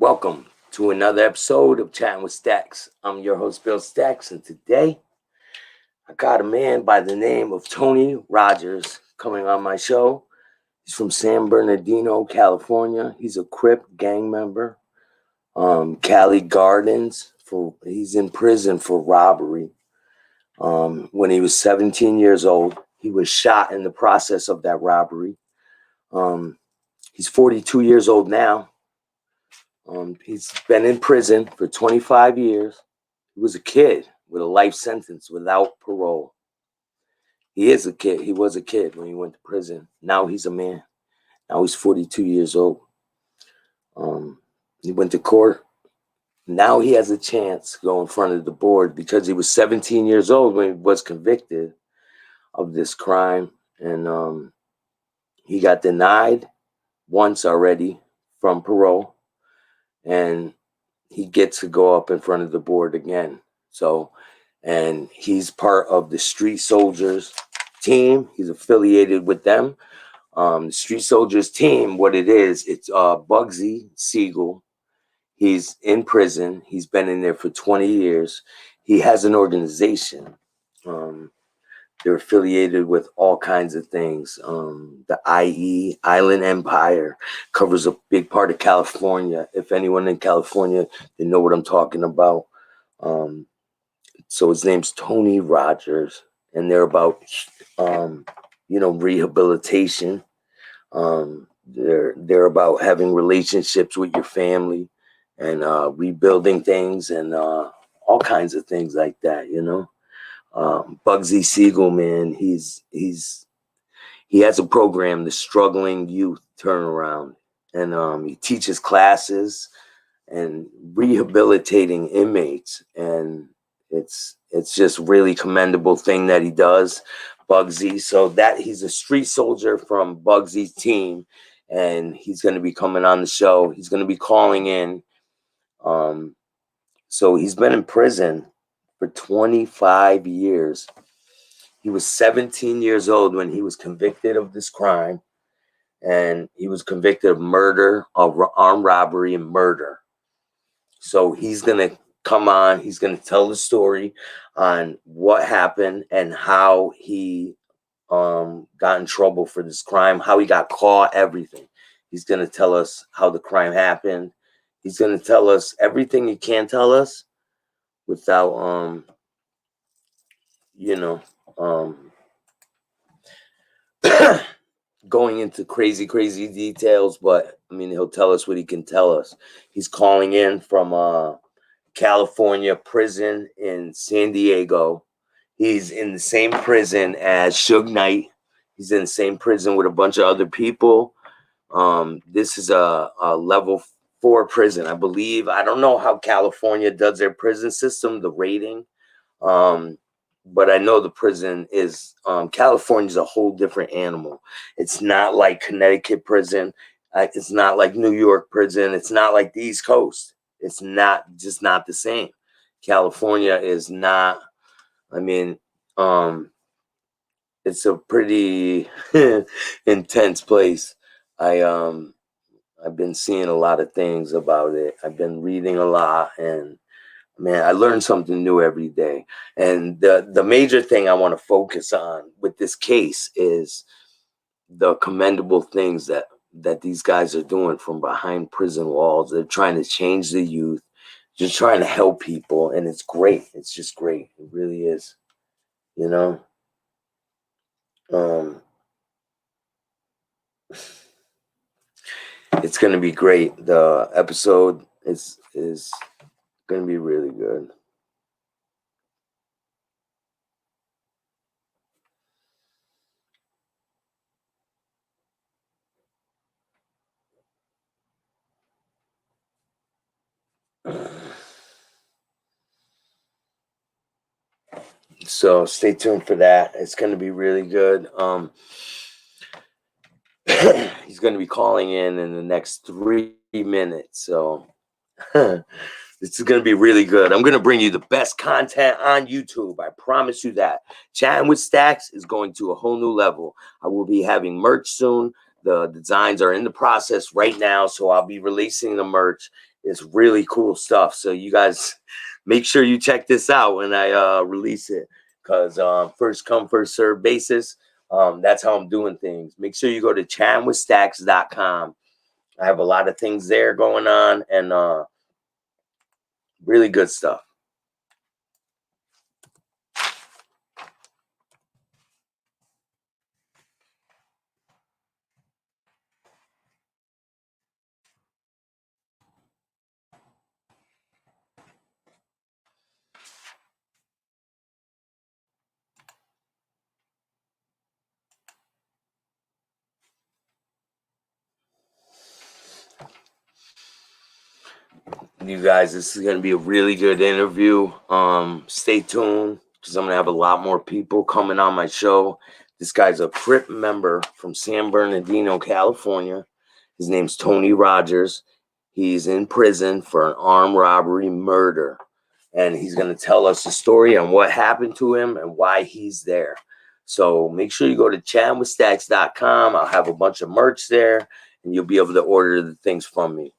Welcome to another episode of Chatting with Staxx. I'm your host, Bill-Staxx, and today I got a man by the name of Tony Rodgers coming on my show. He's from San Bernardino, California. He's a Crip gang member. Cali Gardens. He's in prison for robbery. When he was 17 years old, he was shot in the process of that robbery. He's 42 years old now. He's been in prison for 25 years. He was a kid with a life sentence without parole. He is a kid. He was a kid when he went to prison. Now he's a man. Now he's 42 years old. He went to court. Now he has a chance to go in front of the board because he was 17 years old when he was convicted of this crime. And he got denied once already from parole. And he gets to go up in front of the board again. And he's part of the Street Soldiers team. He's affiliated with them. The Street Soldiers team, what it is, it's Bugsy Siegel. He's in prison. He's been in there for 20 years. He has an organization. They're affiliated with all kinds of things. The IE, Island Empire, covers a big part of California. If anyone in California, they know what I'm talking about. So his name's Tony Rodgers, and they're about, rehabilitation. They're about having relationships with your family and rebuilding things and all kinds of things like that, Bugsy Siegel, man, he has a program, the Struggling Youth Turnaround, and he teaches classes and rehabilitating inmates, and it's just really commendable thing that he does, Bugsy. So that he's a street soldier from Bugsy's team, and he's going to be coming on the show. He's going to be calling in. So he's been in prison for 25 years. He was 17 years old when he was convicted of this crime, and he was convicted of murder, of armed robbery and murder. So he's going to come on. He's going to tell the story on what happened and how he got in trouble for this crime, how he got caught, everything. He's going to tell us how the crime happened. He's going to tell us everything he can tell us without, going into crazy details, but I mean, he'll tell us what he can tell us. He's calling in from California prison in San Diego. He's in the same prison as Suge Knight. He's in the same prison with a bunch of other people. This is a level 4 prison, I believe. I don't know how California does their prison system, the rating. But I know the prison is, California's a whole different animal. It's not like Connecticut prison. It's not like New York prison. It's not like the East Coast. It's not the same. California is not, I mean, it's a pretty intense place. I've been seeing a lot of things about it. I've been reading a lot, and man, I learn something new every day. And the major thing I want to focus on with this case is the commendable things that these guys are doing from behind prison walls. They're trying to change the youth, just trying to help people. And it's great. It's just great. It really is, it's going to be great. The episode is going to be really good. So stay tuned for that. It's going to be really good. He's going to be calling in the next 3 minutes. So this is going to be really good. I'm going to bring you the best content on YouTube. I promise you that. Chatting with Staxx is going to a whole new level. I will be having merch soon. The designs are in the process right now, so I'll be releasing the merch. It's really cool stuff. So you guys make sure you check this out when I release it, because first come, first serve basis. That's how I'm doing things. Make sure you go to chattinwithstaxx.com. I have a lot of things there going on, and really good stuff. You guys, this is going to be a really good interview. Stay tuned, because I'm going to have a lot more people coming on my show. This guy's a Crip member from San Bernardino, California. His name's Tony Rodgers. He's in prison for an armed robbery murder, and he's going to tell us the story on what happened to him and why he's there. So make sure you go to chattinwithstaxx.com. I'll have a bunch of merch there, and you'll be able to order the things from me.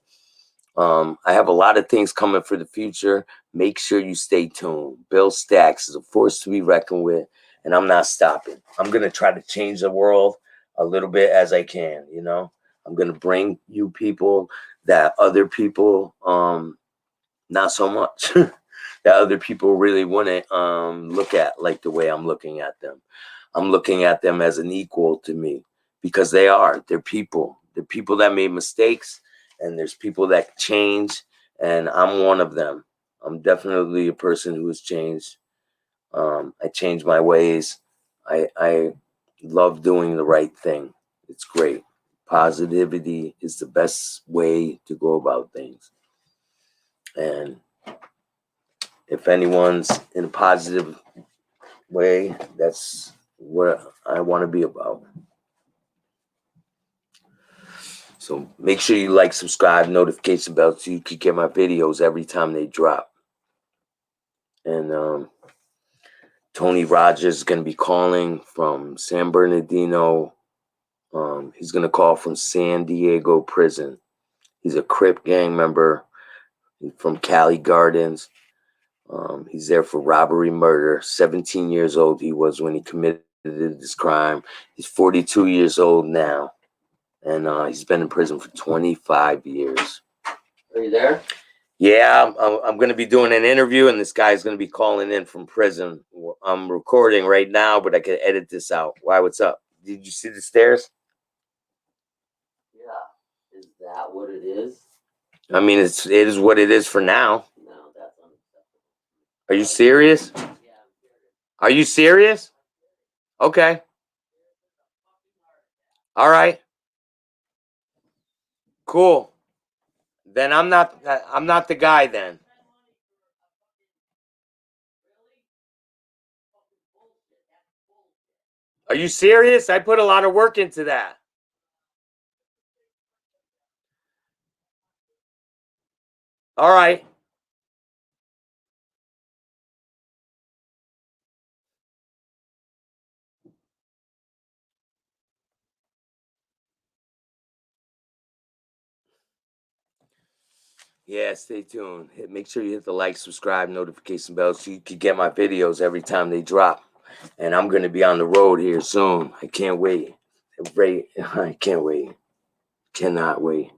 I have a lot of things coming for the future. Make sure you stay tuned. Bill-Staxx is a force to be reckoned with, and I'm not stopping. I'm going to try to change the world a little bit as I can, you know. I'm going to bring you people that other people, not so much, that other people really wouldn't look at like the way I'm looking at them. I'm looking at them as an equal to me, because they are. They're people. They're people that made mistakes, and there's people that change, and I'm one of them. I'm definitely a person who has changed. I changed my ways. I love doing the right thing. It's great. Positivity is the best way to go about things. And if anyone's in a positive way, that's what I want to be about. So make sure you like, subscribe, notification bell, so you can get my videos every time they drop. And Tony Rodgers is going to be calling from San Bernardino. He's going to call from San Diego prison. He's a Crip gang member from Cali Gardens. He's there for robbery murder. 17 years old he was when he committed this crime. He's 42 years old now, and he's been in prison for 25 years. Are you there? Yeah, I'm going to be doing an interview, and this guy's going to be calling in from prison. I'm recording right now, but I can edit this out. Why, what's up? Did you see the stairs? Yeah. Is that what it is? I mean, it is what it is for now. No, that's unacceptable. Are you serious? Yeah. Are you serious? Okay. All right. Cool. Then I'm not the guy then. Are you serious? I put a lot of work into that. All right. Yeah, stay tuned. Make sure you hit the like, subscribe, notification bell, so you can get my videos every time they drop. And I'm going to be on the road here soon. I can't wait. I can't wait. Cannot wait.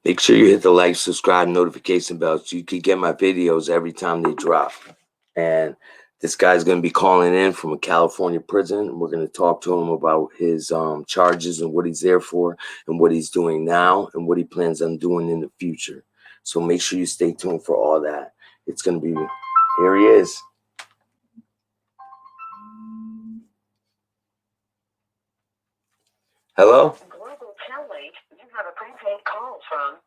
Make sure you hit the like, subscribe, notification bell, so you can get my videos every time they drop. And This guy's going to be calling in from a California prison. We're going to talk to him about his charges and what he's there for and what he's doing now and what he plans on doing in the future. So make sure you stay tuned for all that. It's going to be, here he is. Hello? Global Cali, you have a prepaid call from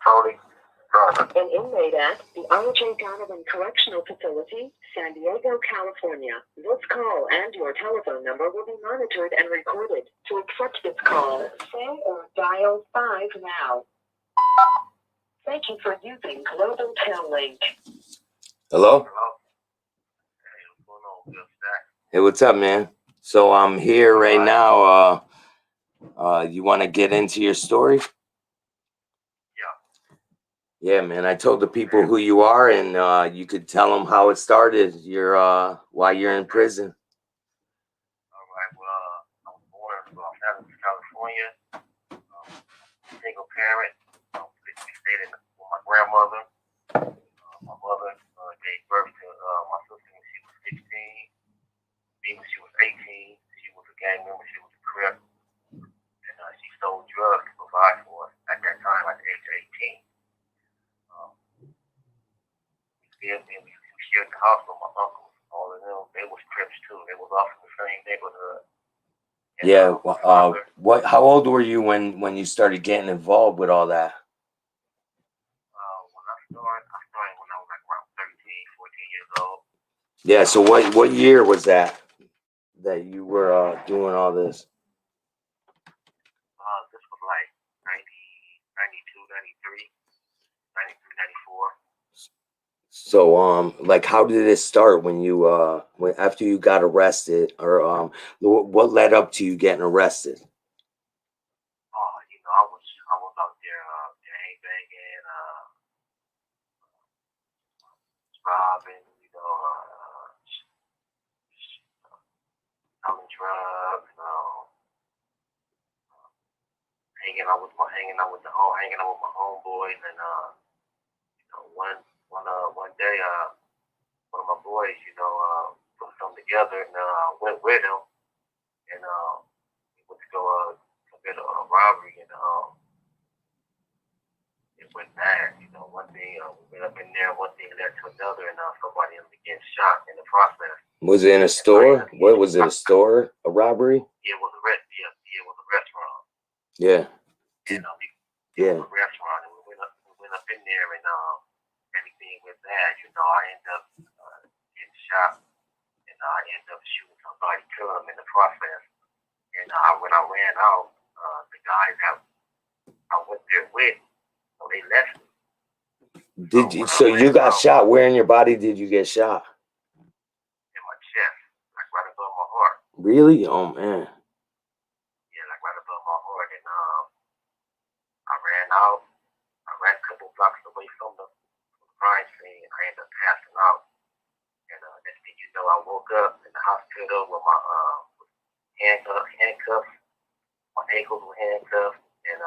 Tony. an inmate at the R.J. Donovan Correctional Facility, San Diego, California. This call and your telephone number will be monitored and recorded. To accept this call, say or dial 5 now. Thank you for using Global Tel-Link. Hello? Hello. Hey, what's going on, Bill-Staxx? Hey, what's up, man? So I'm here right now. You want to get into your story? Yeah, man. I told the people who you are, and you could tell them how it started. While you're in prison. All right. Well, I was born in Los Angeles, California. Single parent. We stayed with my grandmother. My mother gave birth to my sister when she was 16. Me when she was 18. She was a gang member. She was a Crip. And she sold drugs to provide for us at that time, at the age of 18. We shared the house with my uncles. All of them, they was Crips too. They was off in the same neighborhood. And, yeah. How old were you when you started getting involved with all that? When I started when I was like around 13, 14 years old. Yeah. So what year was that you were doing all this? This was like 90, 92, 93, 93, 94. So like how did it start when you after you got arrested, or what led up to you getting arrested? I was out there gang banging, robbing, selling drugs, hanging out with my homeboys, and one day one of my boys put something together, and went with him, and we went to go commit a robbery, and it went bad. One thing we went up in there, one thing led to another, and somebody ended up getting shot in the process. Was it in a store? What was it? A store? A robbery? Yeah, it was a restaurant. Yeah. And it was a restaurant, and we went up in there, and everything went bad. I ended up getting shot, and I ended up shooting somebody, killing them in the process. And when I ran out, the guys that I went there with, they left me. So you got shot? Where in your body did you get shot? In my chest, like right above my heart. Really? Oh man. Yeah, like right above my heart. And I ran out. I ran a couple blocks away from the crime scene, and I ended up passing out. And next thing you know, I woke up in the hospital with my handcuffs. My ankles were handcuffed, and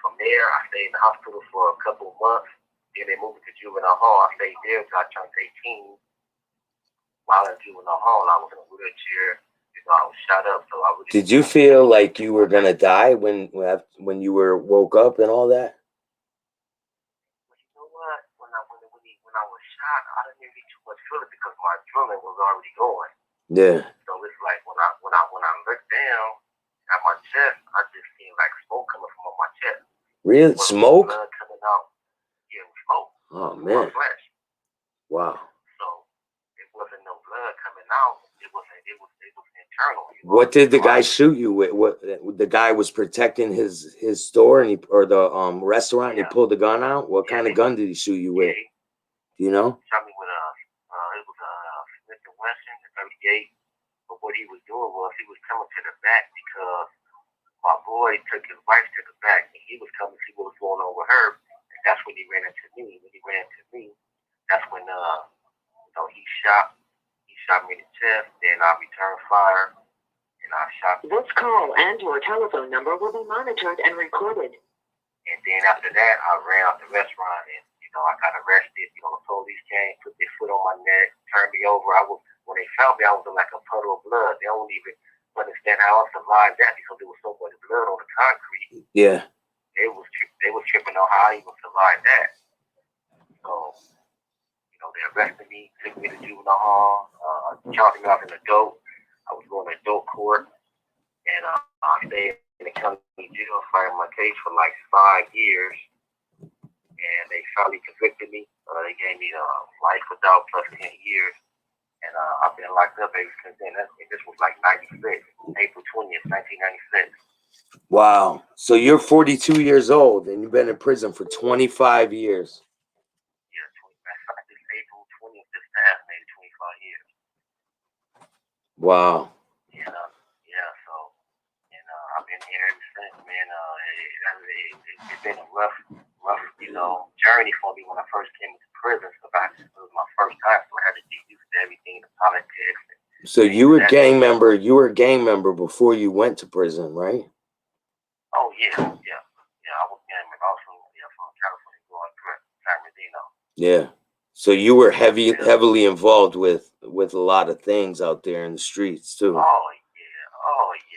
from there, I stayed in the hospital for a couple of months. Then they moved me to juvenile hall. I stayed there until I turned 18. While in juvenile hall, I was in a wheelchair. I was shot up. So I really. Did you feel like you were gonna die when you woke up and all that? Well, you know what? When I was shot, I didn't really too much feel it because my adrenaline was already going. Yeah. So it's like when I looked down at my chest, I just seen like smoke coming from my chest. Really? Smoke? Blood coming out. Yeah, it was smoke. Oh man. My flesh. Wow. So it wasn't no blood coming out. It was internal. What did the guy shoot you with? What the guy was protecting his store and the restaurant, and he pulled the gun out? What kind of gun did he shoot you with? Do you know? He shot me with it was a Smith & Wesson, a 38. But what he was doing was he was coming to the back because my boy took his wife to the back, and he was coming to see what was going on with her. And that's when he ran into me. When he ran into me, that's when he shot me in the chest. Then I returned fire, and I shot. This call and your telephone number will be monitored and recorded. And then after that, I ran out the restaurant, and I got arrested. The police came, put their foot on my neck, turned me over. When they found me, I was in like a puddle of blood. They don't even understand how I survived that because there was so much blood on the concrete. Yeah. They was tripping on how I even survived that. So, they arrested me, took me to juvenile hall, charged me off in adult. I was going to adult court, and I stayed in the county jail fighting my case for like 5 years. And they finally convicted me. They gave me life without plus 10 years. And I've been locked up ever since then. This was like 96, April 20th, 1996. Wow. So you're 42 years old and you've been in prison for 25 years. Yeah, this April 20th, this past maybe 25 years. Wow. So, I've been here ever since, man. It's been a rough, journey for me when I first came into prison. It was my first time, so I had to get used to everything, the politics. So you were a gang member. You were a gang member before you went to prison, right? Oh yeah. I was a gang member. I was from California, going Crip, San Bernardino. Yeah. So you were heavily involved with a lot of things out there in the streets too. Oh yeah.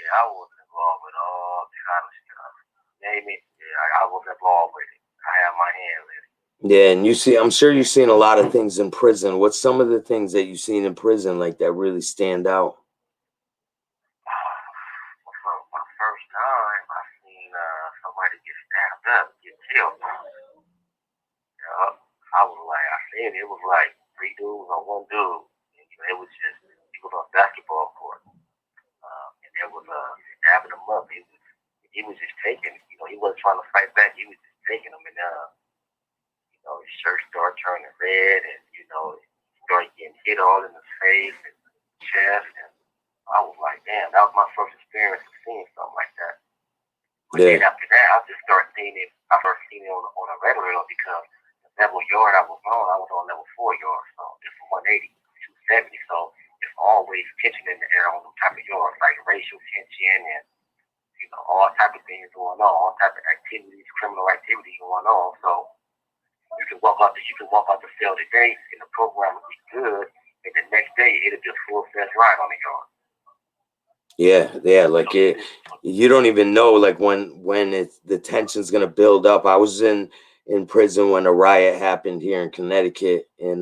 I was involved with all kind of stuff. Name it. Yeah, I was involved with it. I have my hand in it. Yeah, and I'm sure you've seen a lot of things in prison. What's some of the things that you've seen in prison like that really stand out? For my first time, I seen somebody get stabbed up, get killed. I seen it was like 3 dudes on 1 dude. And, it was on a basketball court. And there was stabbing him up. He was just taking it. He wasn't trying to fight back. He was just taking him. And, his shirt started turning red. And, he started getting hit all in the face and chest. And I was like, damn, that was my first experience of seeing something like that. But then after that, I just started seeing it. I started seeing it on a regular because the level yard I was on level 4 yard. So it's 180, 270. So it's always tension in the air on them type of yards, like racial tension and all type of things going on, all type of activities, criminal activity going on. So you can walk out the cell today, and the program will be good, and the next day it'll be a full-fledged ride on the yard. Yeah, like you don't even know like when the tension's gonna build up. I was in prison when a riot happened here in Connecticut in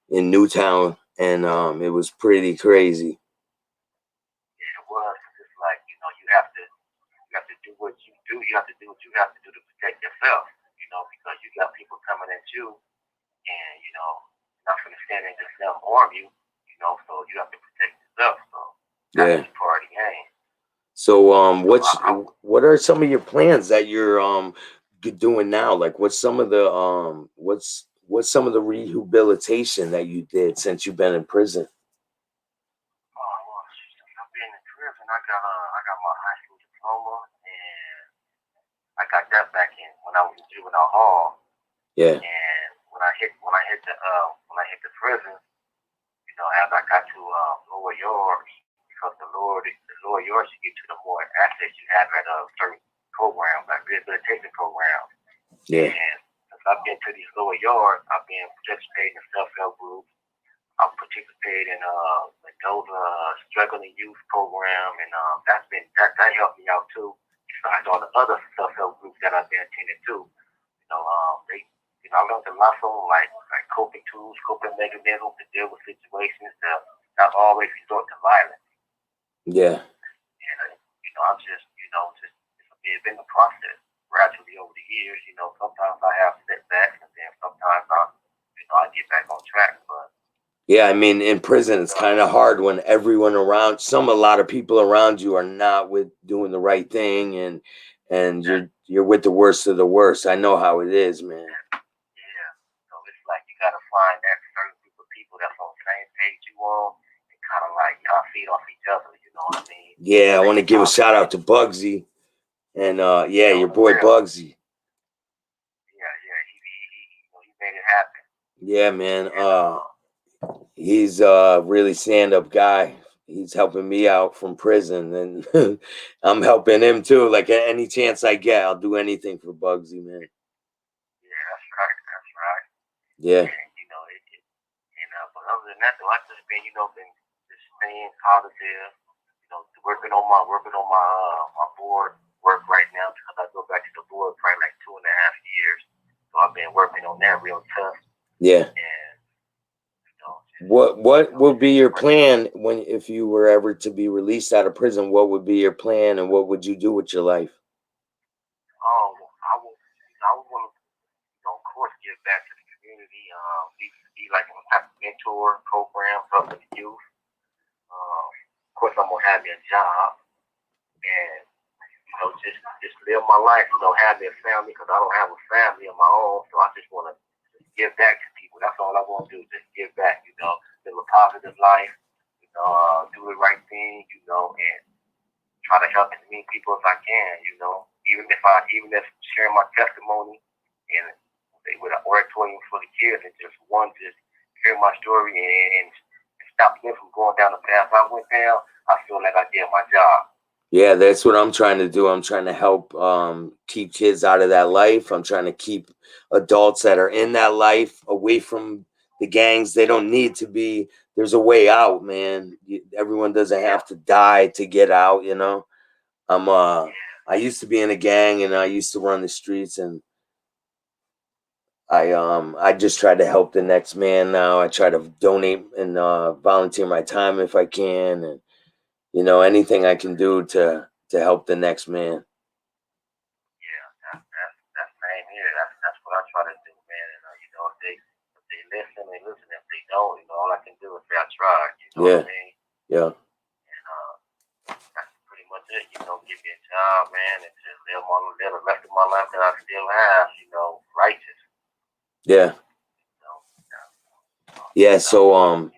Newtown, and it was pretty crazy. Yeah, it was. It's like you have to do what you do. You have to do what you have to do to protect yourself. Because you got people coming at you, and not gonna stand and just let them harm you. So you have to protect yourself. So that's part of the game. So what are some of your plans that you're doing now? Like what's some of the what's some of the rehabilitation that you did since you've been in prison? Oh well, since I've been in prison, I got my high school diploma, and I got that back in when I was in juvenile hall. Yeah. And when I hit the prison, as I got to lower yards, because the lower yards you get to, the more access you have at certain programs, like rehabilitation programs. Yeah. And since I've been to these lower yards, I've been participating in self-help groups. I participate in those struggling youth program, and that helped me out too. Besides all the other self-help groups that I've been attending to, I learned a lot from them, like coping tools, coping mechanisms to deal with situations that not always resort to violence. Yeah. And I'm just it's been a process gradually over the years. Sometimes I have setbacks, and then sometimes I get back on track, but. Yeah, I mean, in prison, it's kind of hard when everyone around, a lot of people around you are not doing the right thing, and you're with the worst of the worst. I know how it is, man. Yeah, so it's like you gotta find that certain group of people that's on the same page you on, and kind of like y'all feed off each other. You know what I mean? Yeah, I want to give a shout out to Bugsy, and your boy Bugsy. Yeah, he made it happen. Yeah, man. He's really stand-up guy. He's helping me out from prison, and I'm helping him too. Like any chance I get, I'll do anything for Bugsy, man. Yeah, that's right. Yeah. And, but other than that, though, I just been, been just staying positive, working on my my board work right now because I go back to the board probably like 2.5 years. So I've been working on that real tough. Yeah. And what would be your plan if you were ever to be released out of prison? What would be your plan, and what would you do with your life? I would want to, of course, give back to the community. Be like a type of mentor program for the youth. Of course, I'm gonna have me a job and just live my life. Have me a family because I don't have a family of my own. So I just want to give back to people. That's all I want to do. Just give back. Live a positive life. Do the right thing. And try to help as many people as I can. Even if sharing my testimony and with an oratorium for the kids and just hear my story and stop them from going down the path I went down, I feel like I did my job. Yeah, that's what I'm trying to do. I'm trying to help keep kids out of that life. I'm trying to keep adults that are in that life away from the gangs. They don't need to be. There's a way out, man. Everyone doesn't have to die to get out, I used to be in a gang and I used to run the streets, and I just try to help the next man now. I try to donate and volunteer my time if I can, and anything I can do to help the next man. Yeah, that's same here. That's what I try to do, man. And if they listen, they listen. If they don't, all I can do is say I tried. Yeah. What I mean? Yeah. And that's pretty much it. Give me a job, man, and just live the rest of my life that I still have. Righteous. Yeah. Yeah. So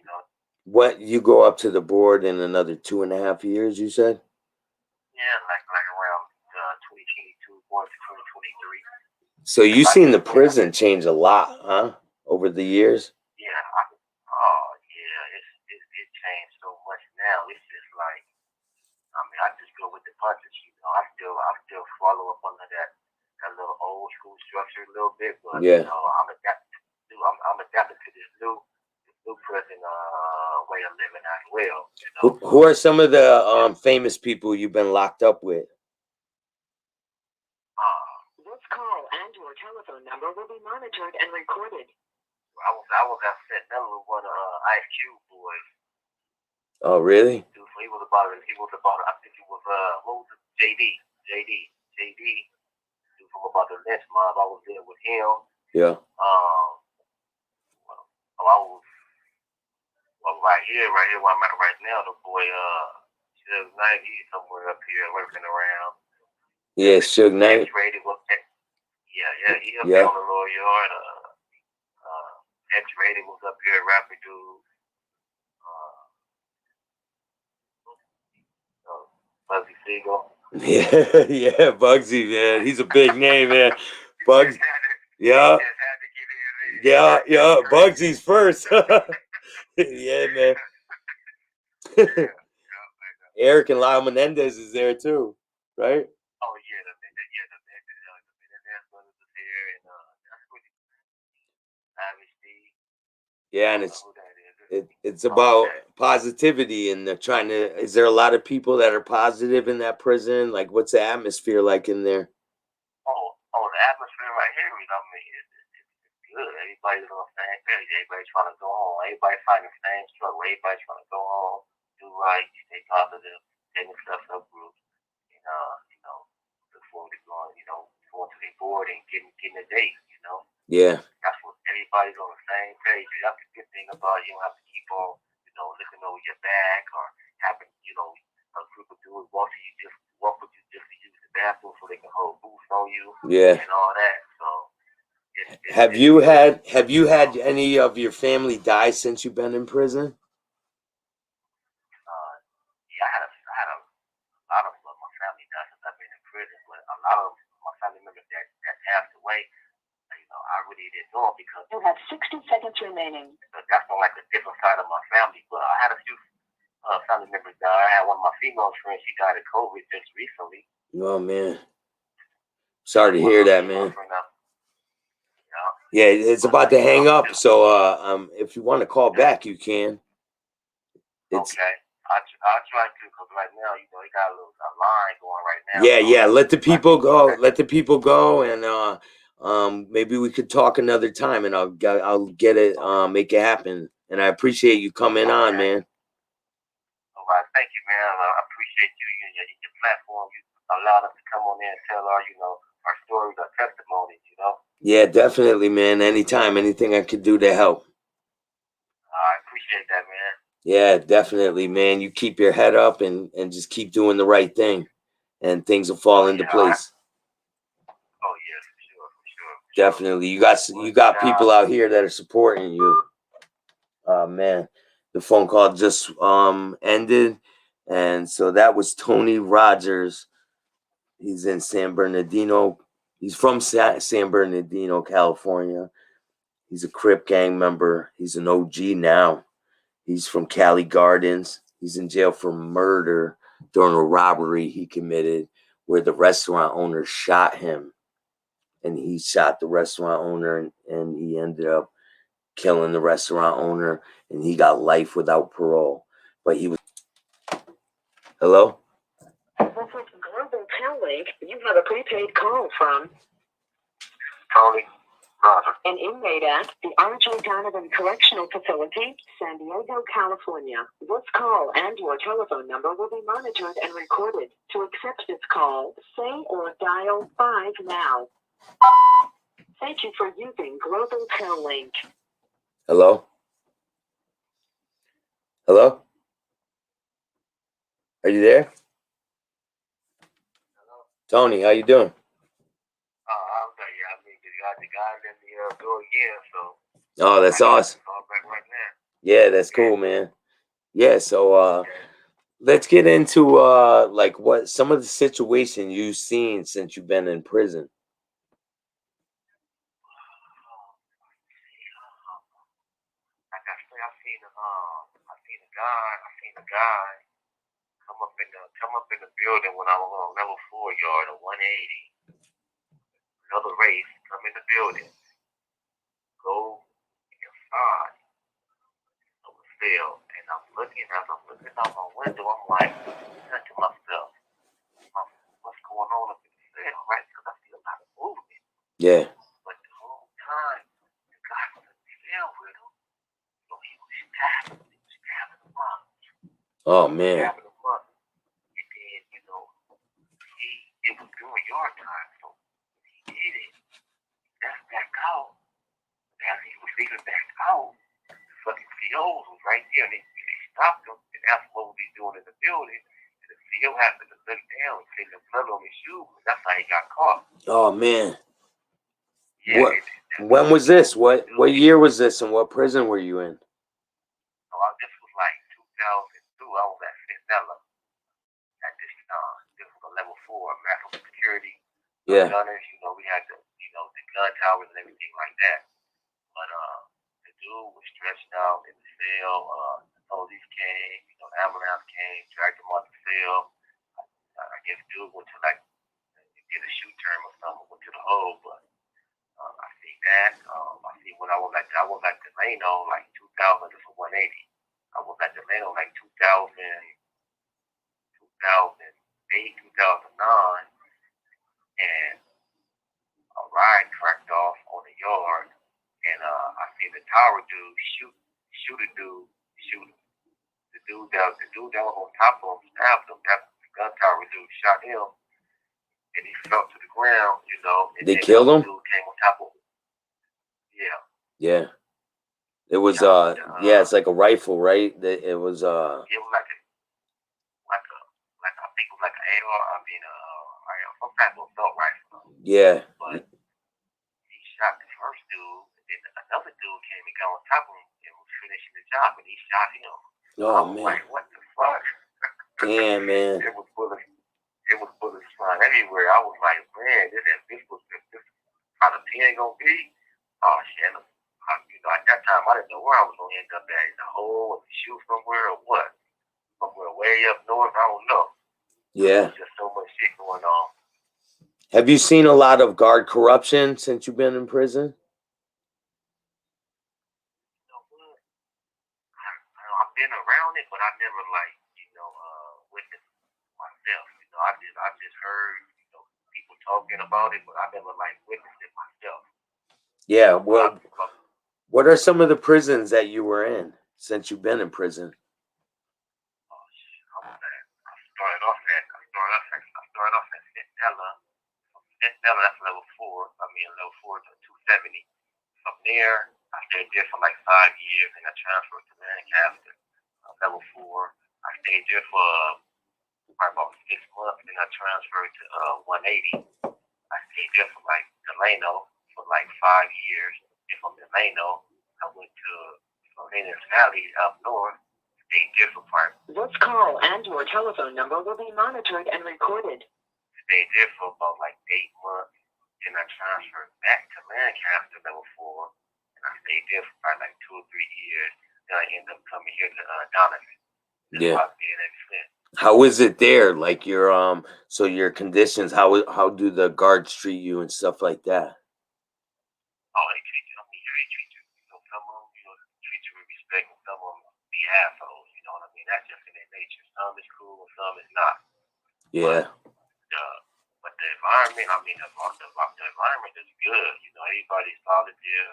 what, you go up to the board in another 2.5 years? You said. Yeah, like around 2022, going to 2023. So you've seen the prison change a lot, huh? Over the years. Yeah. It changed so much now. It's just like, I just go with the punches. I still follow up under that little old school structure a little bit, but Yeah. I'm adapting to this new prison way of living as well. Who are some of the famous people you've been locked up with? This call and your telephone number will be monitored and recorded. I was at St. with one of Ice Cube boys. Oh, really? Dude, he was about I think he was what was it? JD. Dude, from about the lynch mob. I was there with him. Yeah. I was right here where I'm at right now. The boy Suge Knight, he's somewhere up here lurking around. Yeah, Suge Knight. Yeah, he up here on the lower yard. X-Rated was up here, rapper dude. Bugsy Siegel. Yeah, Bugsy, man. He's a big name, man. Bugsy. Yeah. Bugsy's first. Yeah, man. Eric and Lyle Menendez is there too, right? Oh yeah, the Menendez brothers is here, and that's what yeah, and it's about positivity and trying to. Is there a lot of people that are positive in that prison? Like, what's the atmosphere like in there? The atmosphere right here, it's good. Everybody's on the same page. Everybody's trying to go home. Everybody's fighting the same struggle. Everybody's trying to go home, do right, stay positive, taking stuff up groups. Look forward to going to the board and getting a date. Yeah. That's what everybody's on the same page. That's the good thing about it. You don't have to keep on, looking over your back or having, a group of dudes walk with you just to use the bathroom so they can hold boots on you. Yeah. And all that. So have you had any of your family die since you've been in prison? Yeah, I had a lot of my family die since I've been in prison, but a lot of my family members that passed away, I really didn't know because you have 60 seconds remaining. That's on like a different side of my family. But I had a few family members die. I had one of my female friends. She died of COVID just recently. Oh man, sorry to hear that, man. Yeah, Yeah, it's about to hang up. So if you want to call back, you can. It's Okay. I'll try to, because right now, you know, he got a line going right now. yeah, so yeah. Let the I people can go. connect. Let the people go, and maybe we could talk another time, and I'll get it, make it happen. And I appreciate you coming on, Okay. man. All right. Thank you, man. I appreciate you and your platform. You allowed us to come on in and tell our, you know, our stories, our testimonies, you know. Yeah, definitely, man. Anytime, anything I could do to help. I appreciate that, man. Yeah, definitely, man. You keep your head up and just keep doing the right thing, and things will fall into place. Oh, yeah, for sure, for sure, for sure. Definitely, you got people out here that are supporting you. Man, the phone call just ended, and so that was Tony Rodgers. He's in San Bernardino. He's from San Bernardino, California. He's a Crip gang member. He's an OG now. He's from Cali Gardens. He's in jail for murder during a robbery he committed where the restaurant owner shot him. And he shot the restaurant owner, and he ended up killing the restaurant owner, and he got life without parole. But he was... Hello? This is Global Link. You have a prepaid call from Tony Rodgers. an inmate at the R.J. Donovan Correctional Facility, San Diego, California. This call and your telephone number will be monitored and recorded. To accept this call, say or dial 5 now. Thank you for using Global Link. Hello? Hello? Are you there? Tony, how you doing? I'll tell you, I mean, the guy let me go again, so. Oh, that's awesome. Call back right now. Yeah, that's cool, man. Yeah, so Okay. let's get into like what some of the situation you've seen since you've been in prison. Like I say, I seen a guy come up in the building when I was on level 4 yard of 180. Another race come in the building, go inside of the cell, and I'm looking out my window. I'm like, to myself, what's going on up in the cell, right? Because I see a lot of movement. Yeah. But the whole time, the guy was in the cell with him, so he was stabbing him up. Oh man. Stabbing him up. And then, you know, it was during yard time, so he did it. That's back out. As he was leaving back out, the fucking COs was right there, and they stopped him and asked him what was he doing in the building. And the CO happened to look down and see the blood on his shoes. That's how he got caught. Oh man. Yeah. When was this? What year was this, and what prison were you in? This was like 2002. I was at Fitnella at this time. This was a level 4 maximum security. Yeah. Gunners, you know, we had the gun towers and everything like that. But the dude was stretched out in the cell. The police came, you know, the ambulance came, dragged him out the cell. I guess the dude went to like did a shoot term or something, went to the hole. But I see that. I see when I was at Delano, like 2000, this was 180. I was at Delano like 2008, 2009, and a ride cracked off on the yard, and I seen the tower dude shoot a dude, the dude that was on top of him, stabbed him. That the gun tower dude shot him, and he fell to the ground, you know. And they killed him? The dude came on top of him. Yeah. Yeah. It was yeah, it's like a rifle, right? It was It was like I think it was like an AR. I mean, some type of assault rifle. Yeah. But he shot the first dude, and then another dude came and got on top of him and was finishing the job, and he shot him. Oh man. Like, what the fuck? Damn, man. It was bullets flying everywhere. I was like, man, this how the pen gonna be? Oh shit. You know, at that time I didn't know where I was gonna end up at, in the hole or the shoe somewhere or what. Somewhere way up north, I don't know. Yeah. There's just so much shit going on. Have you seen a lot of guard corruption since you've been in prison? but I never like, witnessed myself. I just heard, people talking about it, but I never like witnessed it myself. Yeah, well, what are some of the prisons that you were in since you've been in prison? I started off at Stella. Stella, that's level 4. Level 4 to 270. From there, I stayed there for like 5 years, and I transferred to Lancaster, level 4. I stayed there for probably about 6 months, then I transferred to 180. I stayed there for like Delano for like 5 years. And from Delano, I went to Cali up north. Stayed there for This call and your telephone number will be monitored and recorded. Stayed there for about like 8 months. Then I transferred back to Lancaster level 4, and I stayed there for probably like 2 or 3 years. Then I ended up coming here to Donovan. Yeah. I've been ever since. How is it there? Like your so your conditions, how do the guards treat you and stuff like that? Oh, they treat you. They treat you. Some of them, treat you with respect, and some of them be assholes. You know what I mean? That's just in their nature. Some is cool, and some is not. Yeah. But the environment, the environment is good. Everybody's solid there.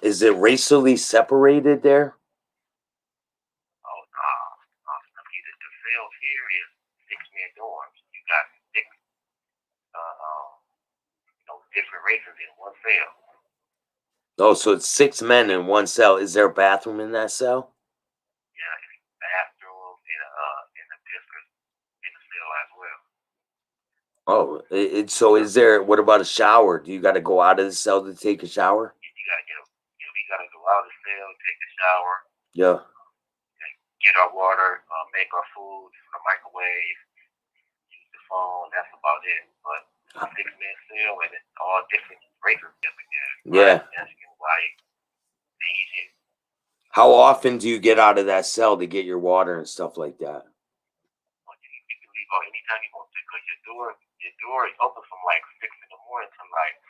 Is it racially separated there? Oh, the cells here is 6-man dorms. You got 6, different races in one cell. Oh, so it's 6 men in one cell. Is there a bathroom in that cell? Yeah, it's bathroom and a district in the cell as well. Oh, so is there? What about a shower? Do you got to go out of the cell to take a shower? You gotta get we gotta go out of the cell, take a shower. Yeah. Get our water, make our food from the microwave, use the phone. That's about it. But 6-man cell, and it's all different races up in there. Yeah. Mexican, white, Asian. How often do you get out of that cell to get your water and stuff like that? You can leave out anytime you want to, because your door is open from like 6 in the morning to like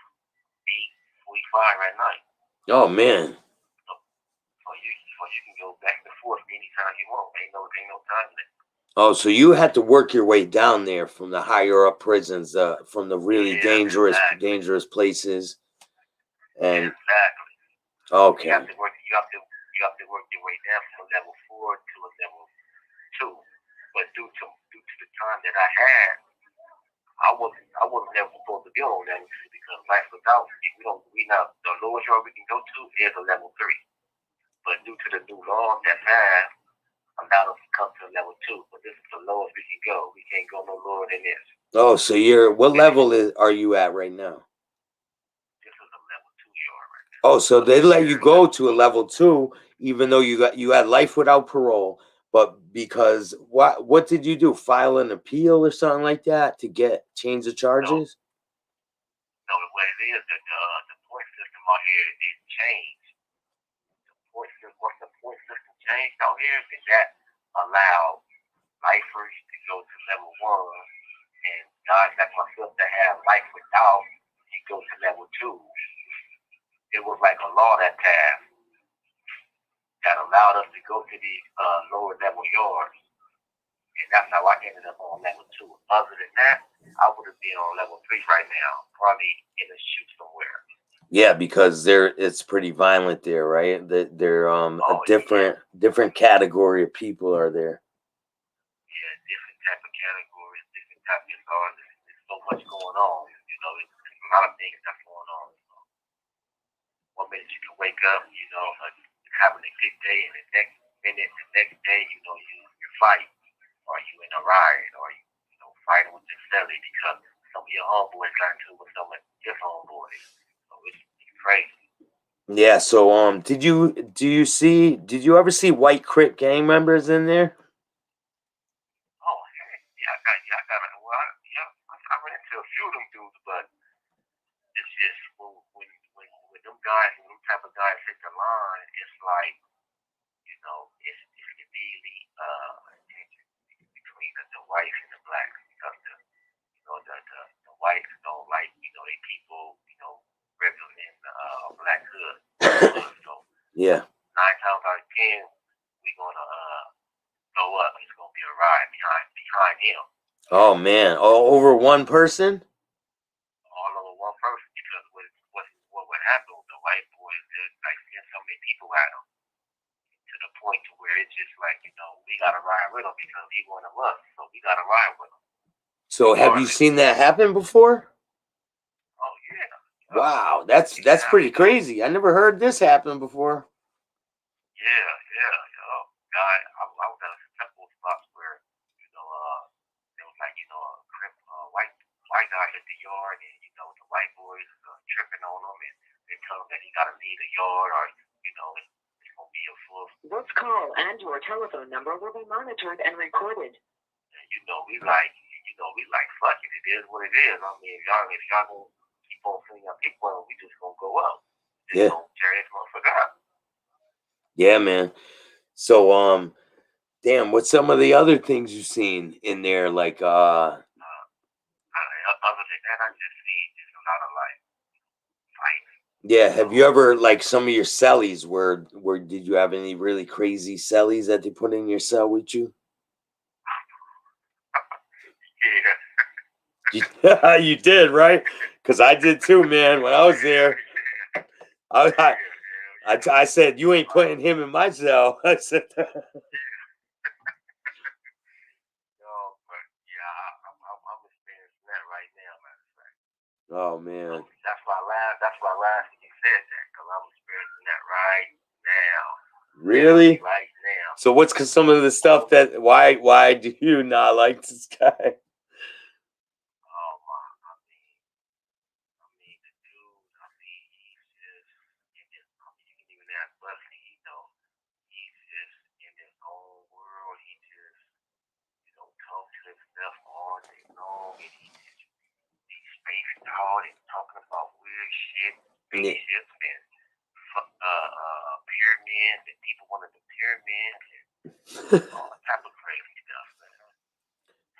8:45 at night. Oh man. So you can go back and forth anytime you want. Ain't no time limit. Oh, so you had to work your way down there from the higher up prisons, from the really dangerous places. And exactly. Okay. You have to work your way down from a level 4 to a level 2. But due to the time that I had, I wasn't never supposed to be on level 2, because life without the lowest yard we can go to is a level 3. But due to the new laws that passed, allowed us to come to level 2. But this is the lowest we can go. We can't go no lower than this. Oh, so what level are you at right now? This is a level 2 yard right now. Oh, so they let you go to a level 2, even though you had life without parole. But because what did you do? File an appeal or something like that to change the charges? No, what it is, the point system out here didn't change. Once the point system changed out here, then that allowed lifers to go to level 1, and guys like myself that have life without and go to level 2. It was like a law that passed that allowed us to go to these lower level yards. And that's how I ended up on level 2. Other than that, I would have been on level 3 right now, probably in a shoot somewhere. Yeah, because it's pretty violent there, right? They're a different category of people are there. Yeah, different type of categories, different type of yards. There's so much going on. There's a lot of things that's going on. One minute you can wake up, having a good day, and the next minute, the next day, you're fighting, or you in a riot, or you fighting with your celly because some of your homeboys got into it with some of his homeboys. So it's crazy. Yeah. So did you ever see white Crip gang members in there? Oh yeah, I ran into a few of them dudes, but it's just when them type of guys hit the line, it's like, it's immediately between the whites and the blacks, because the whites don't like, they people, representing a black hood. So Yeah. 9 times out of 10, we gonna Oh man. Oh, over one person? All over one person, because what happened with the white boys is like send so many people at him to the point to where it's just like, we gotta ride with him because he one of us, so we gotta ride with him. So have you seen that happen before? Oh yeah. Wow, that's pretty crazy. I never heard this happen before. Yeah. I was at a couple of spots where, there was like, a Crip, white guy hit the yard, and the white boys tripping on him, and they tell him that he gotta leave the yard, or it's gonna be a full. This call and your telephone number will be monitored and recorded. And we like fuck it. It is what it is. I mean, if y'all gonna keep on filling up people, we just gonna go up. Just Yeah. gonna tear this motherfucker up. Yeah, man. So damn, what's some of the other things you've seen in there? Like Other than that, I just see just a lot of like fights. yeah, have you ever like some of your cellies where did you have any really crazy cellies that they put in your cell with you? Yeah. You did, right? Because I did too, man. When I was there, I said, you ain't putting him in my cell. I said, No, but yeah, I'm experiencing that right now, matter of fact. oh man. That's why I laughed when you said that, because I'm experiencing that right now. Really? Right now. So what's some of the stuff that why do you not like this guy? Oh my, I mean the dude, he's just you can even ask Bussy, he's just in his own world. He just, talk to himself all day long, and he's spaced out and talking about weird shit, spaceships and pyramids, and people wanted the pyramids and all type of crazy stuff,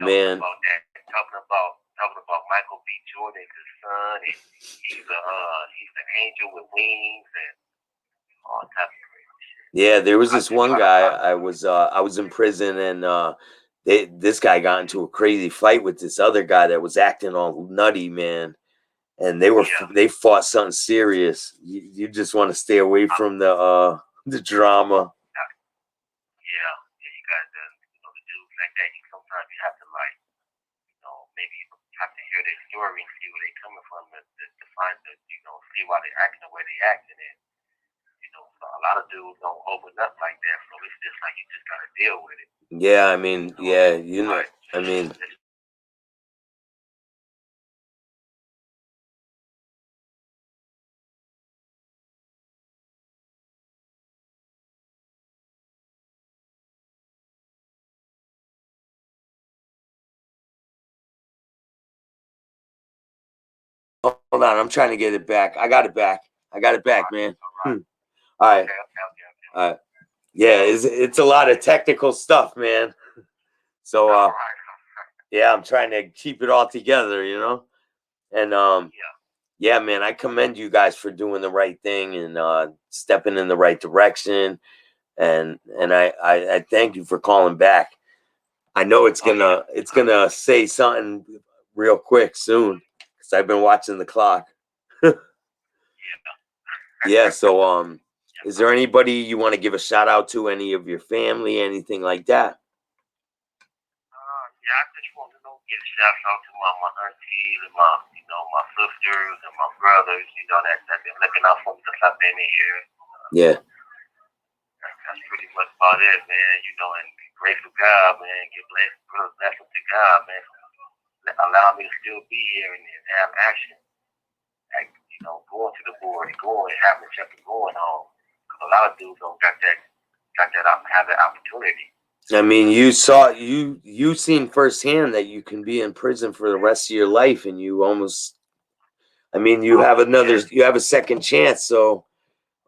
man. Talking about Michael B. Jordan, his son, and he's the angel with wings and all type of crazy shit. Yeah, there was this one guy. I was in prison, and this guy got into a crazy fight with this other guy that was acting all nutty, man. And they fought something serious. You just want to stay away from the drama. Yeah, you got the dudes like that. Sometimes you have to like, maybe you have to hear their story and see where they're coming from to find see why they're acting the way they acting, and so a lot of dudes don't open up like that. So it's just like you just gotta deal with it. Yeah, I mean, yeah, I mean. Hold on, I'm trying to get it back. I got it back, man. All right. All right. Yeah, it's a lot of technical stuff, man. So yeah, I'm trying to keep it all together, And yeah, man, I commend you guys for doing the right thing and stepping in the right direction. And I thank you for calling back. I know it's gonna say something real quick soon because I've been watching the clock. Yeah, so is there anybody you want to give a shout out to? Any of your family, anything like that? Yeah, I just want to give shout out to my aunties and my sisters and my brothers, that been looking out for me since I've been here. Yeah. That's pretty much about it, man. And grateful God, man. Give blessings to God, man. Allow me to still be here and have action. Like, going to the board and having something going on. Because a lot of dudes don't have that opportunity. I mean, you seen firsthand that you can be in prison for the rest of your life, and you almost, I mean, you have a second chance. So,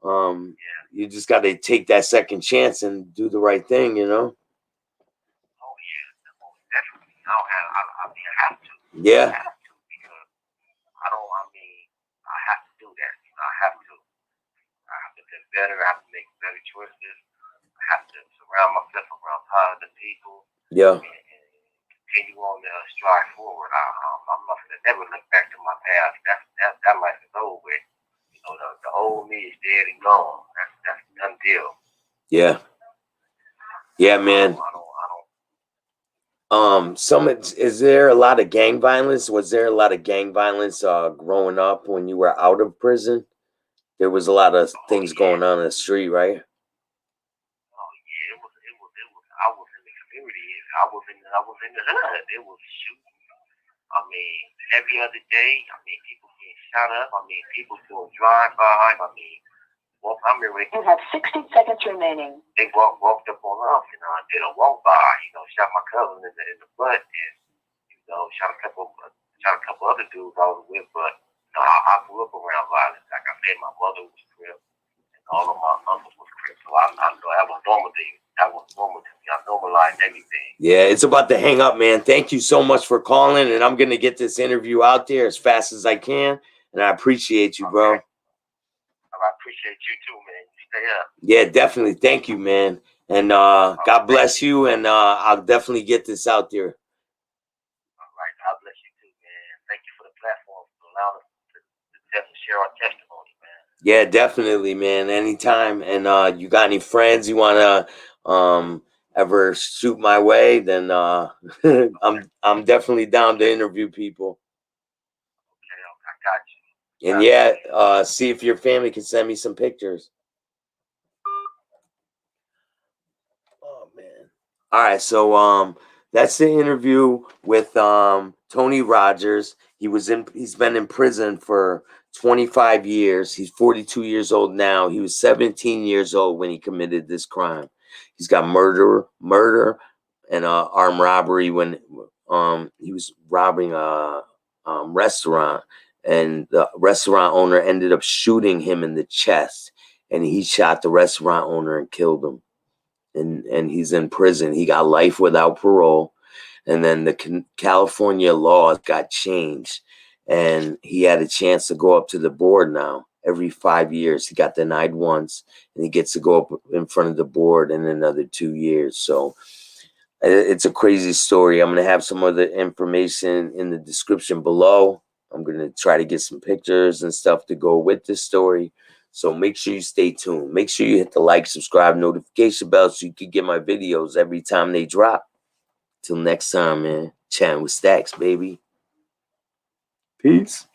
you just got to take that second chance and do the right thing, Oh yeah, definitely. I have to. Yeah. I have to because I have to do that. I have to. I have to get better. I have to make better choices. I have to surround myself around positive people. Yeah. And continue on to stride forward. I'm not gonna never look back to my past. That life is over with. You know, the old me is dead and gone. That's a done deal. Yeah. Yeah, man. I don't. Is there a lot of gang violence? Was there a lot of gang violence growing up when you were out of prison? There was a lot of things going on in the street, right? Oh yeah, it was. I was in the community. I was in the hood. It was shooting. I mean, every other day. I mean, people getting shot up. I mean, people doing drive-by. I mean, I remember You have 60 seconds remaining. they walked up on us and did a walk by. You know, shot my cousin in the butt and shot a couple other dudes I was with. But I grew up around violence. Like I said, my mother was Crip and all of my uncles was Crip. So I know that was normal thing. That was normal to me. I normalized everything. Yeah, it's about to hang up, man. Thank you so much for calling, and I'm gonna get this interview out there as fast as I can. And I appreciate you, bro. Okay. I appreciate you too, man. You stay up. Yeah, definitely. Thank you, man. And God bless you. And I'll definitely get this out there. All right. God bless you too, man. Thank you for the platform for allowing us to share our testimony, man. Yeah, definitely, man. Anytime. And you got any friends you wanna ever shoot my way, then I'm definitely down to interview people. Okay, I got you. And yeah, see if your family can send me some pictures. Oh man. All right, so that's the interview with Tony Rodgers. He's been in prison for 25 years. He's 42 years old now. He was 17 years old when he committed this crime. He's got murder and armed robbery when he was robbing a restaurant, and the restaurant owner ended up shooting him in the chest, and he shot the restaurant owner and killed him. And he's in prison. He got life without parole. And then the California laws got changed, and he had a chance to go up to the board now. Every 5 years, he got denied once, and he gets to go up in front of the board in another 2 years. So it's a crazy story. I'm going to have some other information in the description below. I'm going to try to get some pictures and stuff to go with this story. So make sure you stay tuned. Make sure you hit the like, subscribe, notification bell so you can get my videos every time they drop. Till next time, man. Chatting with Staxx, baby. Peace.